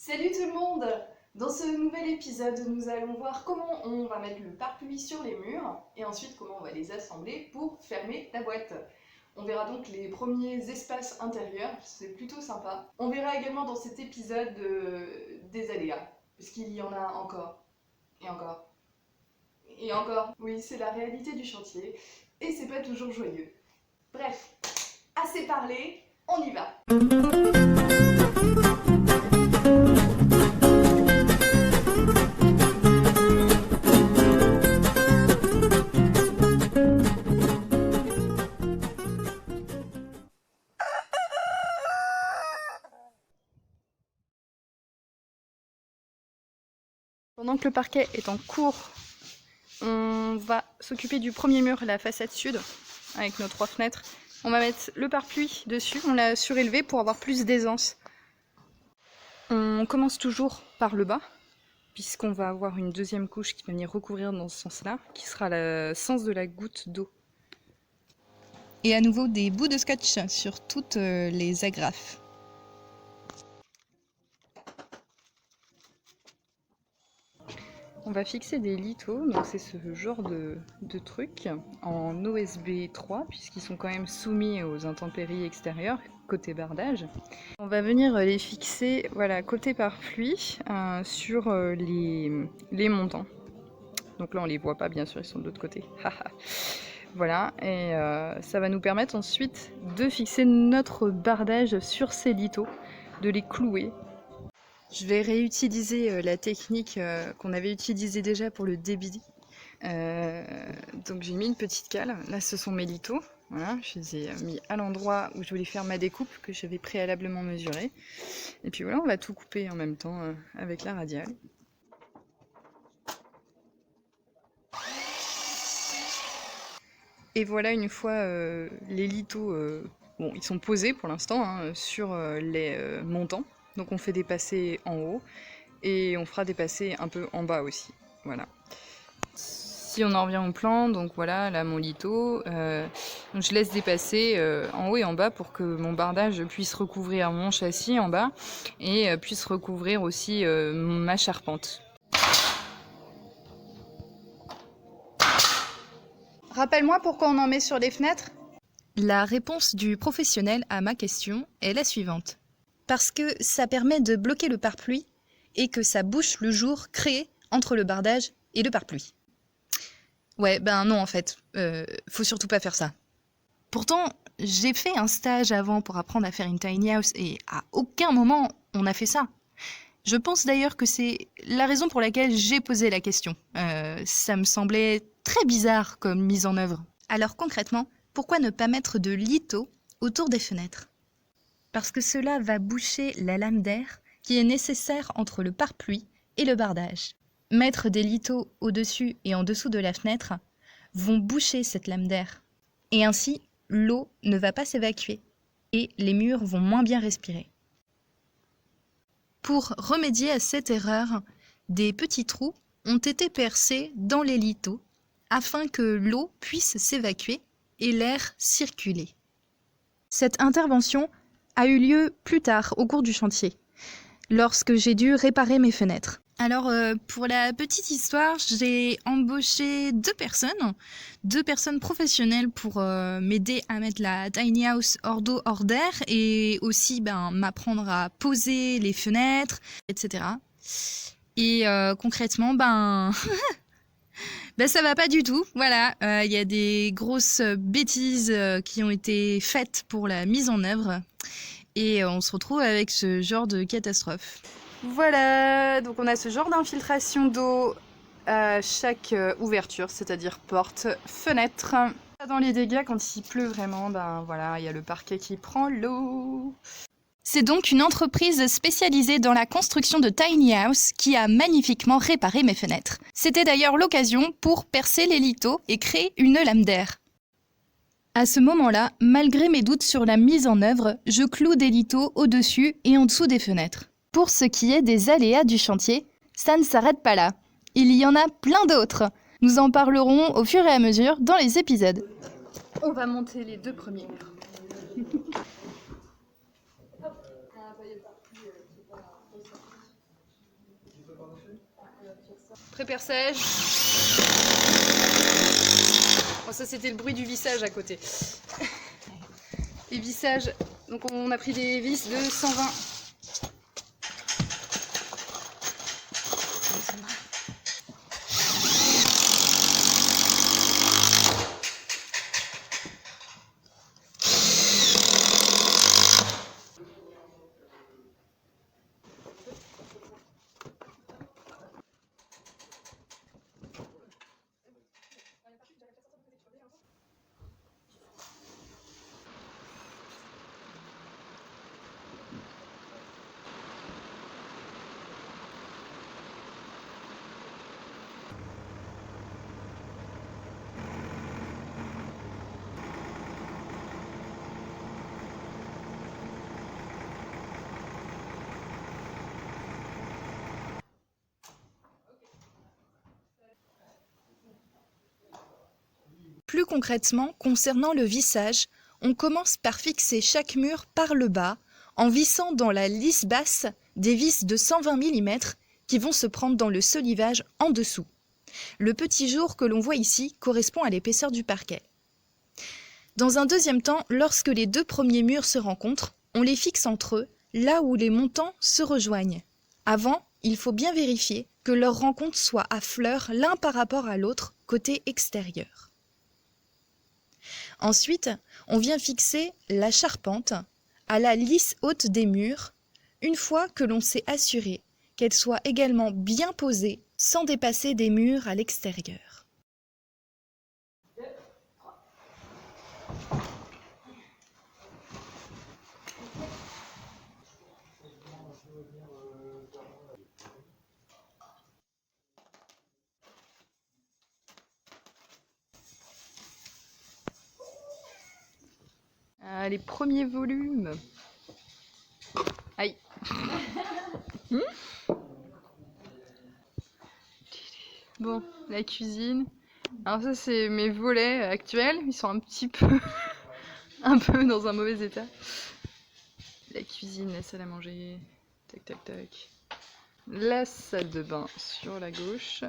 Salut tout le monde! Dans ce nouvel épisode, nous allons voir comment on va mettre le pare-pluie sur les murs et ensuite comment on va les assembler pour fermer la boîte. On verra donc les premiers espaces intérieurs, c'est plutôt sympa. On verra également dans cet épisode des aléas, puisqu'il y en a encore, et encore, et encore. Oui, c'est la réalité du chantier, et c'est pas toujours joyeux. Bref, assez parlé, on y va! Pendant que le parquet est en cours, on va s'occuper du premier mur, la façade sud, avec nos 3 fenêtres. On va mettre le pare-pluie dessus, on l'a surélevé pour avoir plus d'aisance. On commence toujours par le bas, puisqu'on va avoir une deuxième couche qui va venir recouvrir dans ce sens-là, qui sera le sens de la goutte d'eau. Et à nouveau des bouts de scotch sur toutes les agrafes. On va fixer des lithos, donc c'est ce genre de truc en OSB 3, puisqu'ils sont quand même soumis aux intempéries extérieures, côté bardage. On va venir les fixer, voilà, côté pare-pluie, sur les montants. Donc là on les voit pas, bien sûr, ils sont de l'autre côté. Voilà, et ça va nous permettre ensuite de fixer notre bardage sur ces lithos, de les clouer. Je vais réutiliser la technique qu'on avait utilisée déjà pour le débit. Donc j'ai mis une petite cale. Là, ce sont mes lithos. Voilà, je les ai mis à l'endroit où je voulais faire ma découpe, que j'avais préalablement mesurée. Et puis voilà, on va tout couper en même temps avec la radiale. Et voilà, une fois les lithos, bon, ils sont posés pour l'instant hein, sur les montants. Donc on fait des passés en haut et on fera des passés un peu en bas aussi. Voilà. Si on en revient au plan, donc voilà, là mon litho, donc je laisse dépasser en haut et en bas pour que mon bardage puisse recouvrir mon châssis en bas et puisse recouvrir aussi ma charpente. Rappelle-moi pourquoi on en met sur les fenêtres ? La réponse du professionnel à ma question est la suivante. Parce que ça permet de bloquer le pare-pluie et que ça bouche le jour créé entre le bardage et le pare-pluie. Ouais, ben non en fait, faut surtout pas faire ça. Pourtant, j'ai fait un stage avant pour apprendre à faire une tiny house et à aucun moment on a fait ça. Je pense d'ailleurs que c'est la raison pour laquelle j'ai posé la question. Ça me semblait très bizarre comme mise en œuvre. Alors concrètement, pourquoi ne pas mettre de lithos autour des fenêtres ? Parce que cela va boucher la lame d'air qui est nécessaire entre le pare-pluie et le bardage. Mettre des lithos au-dessus et en dessous de la fenêtre vont boucher cette lame d'air. Et ainsi, l'eau ne va pas s'évacuer et les murs vont moins bien respirer. Pour remédier à cette erreur, des petits trous ont été percés dans les lithos afin que l'eau puisse s'évacuer et l'air circuler. Cette intervention a eu lieu plus tard au cours du chantier, lorsque j'ai dû réparer mes fenêtres. Alors, pour la petite histoire, j'ai embauché deux personnes professionnelles pour m'aider à mettre la tiny house hors d'eau, hors d'air et aussi m'apprendre à poser les fenêtres, etc. Et concrètement, ça va pas du tout. Voilà, y a des grosses bêtises qui ont été faites pour la mise en œuvre et on se retrouve avec ce genre de catastrophe. Voilà, donc on a ce genre d'infiltration d'eau à chaque ouverture, c'est-à-dire porte, fenêtre. Dans les dégâts, quand il pleut vraiment, voilà, il y a le parquet qui prend l'eau. C'est donc une entreprise spécialisée dans la construction de tiny house qui a magnifiquement réparé mes fenêtres. C'était d'ailleurs l'occasion pour percer les lithos et créer une lame d'air. À ce moment-là, malgré mes doutes sur la mise en œuvre, je cloue des lithos au-dessus et en dessous des fenêtres. Pour ce qui est des aléas du chantier, ça ne s'arrête pas là. Il y en a plein d'autres. Nous en parlerons au fur et à mesure dans les épisodes. On va monter les 2 premiers murs. Pré-perçage. Bon, ça c'était le bruit du vissage à côté. Et vissage, donc on a pris des vis de 120. Plus concrètement, concernant le vissage, on commence par fixer chaque mur par le bas en vissant dans la lisse basse des vis de 120 mm qui vont se prendre dans le solivage en dessous. Le petit jour que l'on voit ici correspond à l'épaisseur du parquet. Dans un deuxième temps, lorsque les deux premiers murs se rencontrent, on les fixe entre eux, là où les montants se rejoignent. Avant, il faut bien vérifier que leur rencontre soit à fleur l'un par rapport à l'autre côté extérieur. Ensuite, on vient fixer la charpente à la lisse haute des murs, une fois que l'on s'est assuré qu'elle soit également bien posée sans dépasser des murs à l'extérieur. Les premiers volumes. Aïe. Bon, la cuisine. Alors ça c'est mes volets actuels, ils sont un petit peu un peu dans un mauvais état. La cuisine, la salle à manger, tac tac tac. La salle de bain sur la gauche,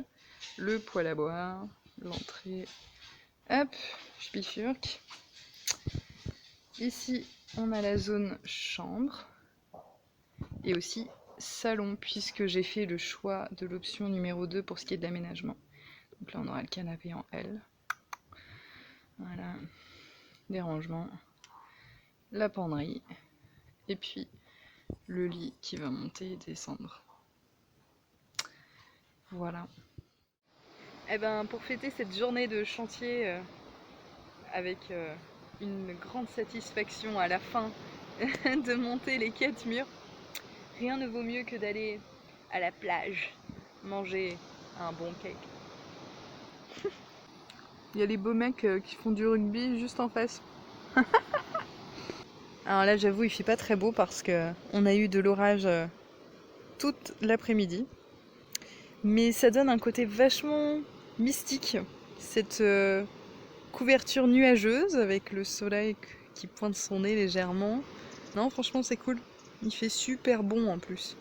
le poêle à boire, l'entrée. Hop, je bifurque. Ici, on a la zone chambre et aussi salon, puisque j'ai fait le choix de l'option numéro 2 pour ce qui est de l'aménagement. Donc là, on aura le canapé en L. Voilà, des rangements, la penderie, et puis le lit qui va monter et descendre. Voilà. Et ben, pour fêter cette journée de chantier avec une grande satisfaction à la fin de monter les 4 murs, rien ne vaut mieux que d'aller à la plage manger un bon cake. Il y a les beaux mecs qui font du rugby juste en face. Alors là, j'avoue, il fait pas très beau parce qu'on a eu de l'orage toute l'après-midi. Mais ça donne un côté vachement mystique, cette couverture nuageuse avec le soleil qui pointe son nez légèrement. Non, franchement, c'est cool. Il fait super bon en plus.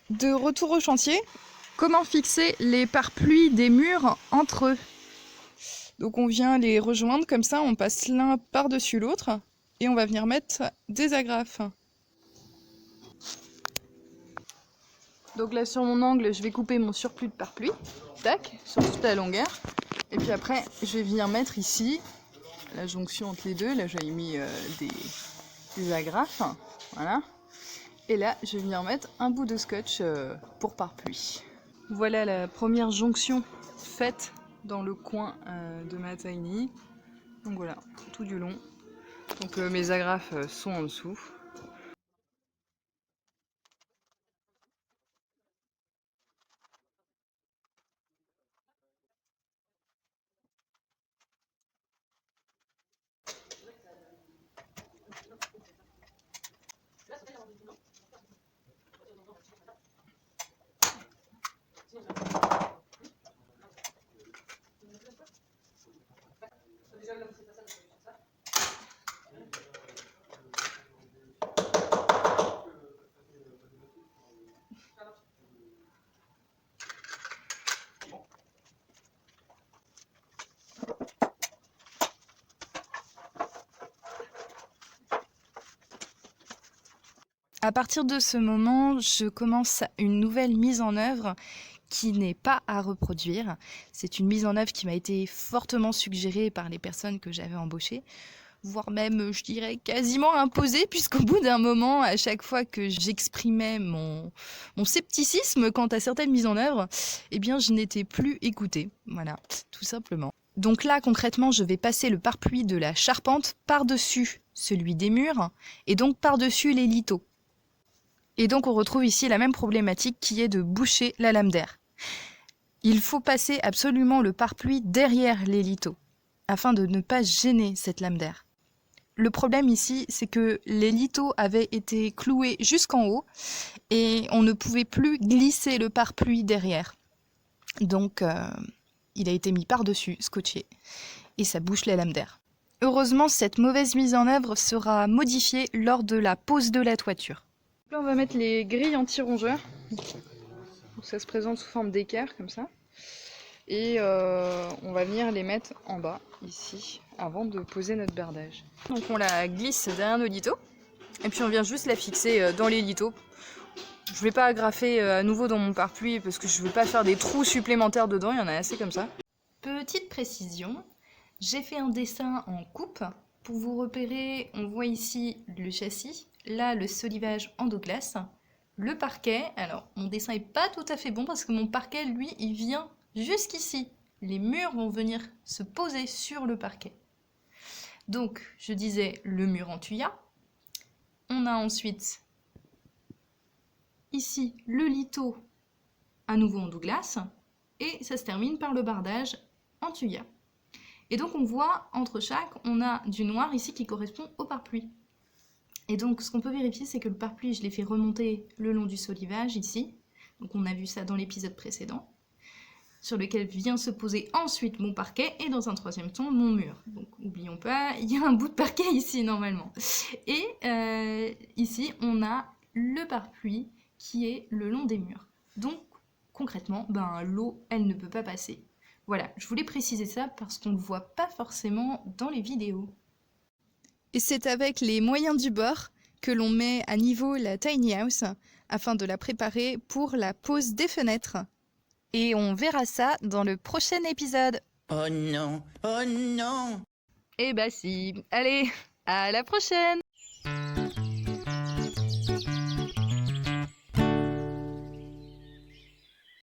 De retour au chantier, comment fixer les pare-pluis des murs entre eux? Donc on vient les rejoindre comme ça, on passe l'un par-dessus l'autre et on va venir mettre des agrafes. Donc là sur mon angle, je vais couper mon surplus de pare-pluis, tac, sur toute la longueur. Et puis après, je vais venir mettre ici la jonction entre les deux. Là j'avais mis des agrafes, voilà. Et là, je vais venir mettre un bout de scotch pour pare-pluie. Voilà la première jonction faite dans le coin de ma tiny. Donc voilà, tout du long. Donc mes agrafes sont en dessous. À partir de ce moment, je commence une nouvelle mise en œuvre qui n'est pas à reproduire. C'est une mise en œuvre qui m'a été fortement suggérée par les personnes que j'avais embauchées, voire même, je dirais, quasiment imposée, puisqu'au bout d'un moment, à chaque fois que j'exprimais mon scepticisme quant à certaines mises en œuvre, eh bien, je n'étais plus écoutée. Voilà, tout simplement. Donc là, concrètement, je vais passer le pare-pluie de la charpente par-dessus celui des murs, et donc par-dessus les lithos. Et donc on retrouve ici la même problématique qui est de boucher la lame d'air. Il faut passer absolument le pare-pluie derrière les lithos, afin de ne pas gêner cette lame d'air. Le problème ici, c'est que les lithos avaient été cloués jusqu'en haut, et on ne pouvait plus glisser le pare-pluie derrière. Donc il a été mis par-dessus, scotché, et ça bouche la lame d'air. Heureusement, cette mauvaise mise en œuvre sera modifiée lors de la pose de la toiture. Là, on va mettre les grilles anti-rongeurs. Ça se présente sous forme d'équerre, comme ça. Et on va venir les mettre en bas, ici, avant de poser notre bardage. Donc on la glisse derrière nos lithos, et puis on vient juste la fixer dans les lithos. Je vais pas agrafer à nouveau dans mon pare-pluie, parce que je veux pas faire des trous supplémentaires dedans, il y en a assez comme ça. Petite précision, j'ai fait un dessin en coupe. Pour vous repérer, on voit ici le châssis. Là, le solivage endoglace, le parquet. Alors, mon dessin n'est pas tout à fait bon parce que mon parquet, lui, il vient jusqu'ici. Les murs vont venir se poser sur le parquet. Donc, je disais le mur en tuya. On a ensuite ici le litho à nouveau endoglace. Et ça se termine par le bardage en tuya. Et donc, on voit entre chaque, on a du noir ici qui correspond au pare-pluie. Et donc, ce qu'on peut vérifier, c'est que le pare-pluie, je l'ai fait remonter le long du solivage, ici. Donc, on a vu ça dans l'épisode précédent, sur lequel vient se poser ensuite mon parquet, et dans un troisième temps, mon mur. Donc, n'oublions pas, il y a un bout de parquet ici, normalement. Et ici, on a le pare-pluie qui est le long des murs. Donc, concrètement, l'eau, elle ne peut pas passer. Voilà, je voulais préciser ça parce qu'on ne le voit pas forcément dans les vidéos. Et c'est avec les moyens du bord que l'on met à niveau la tiny house afin de la préparer pour la pose des fenêtres. Et on verra ça dans le prochain épisode. Oh non, oh non! Eh bah si, allez, à la prochaine!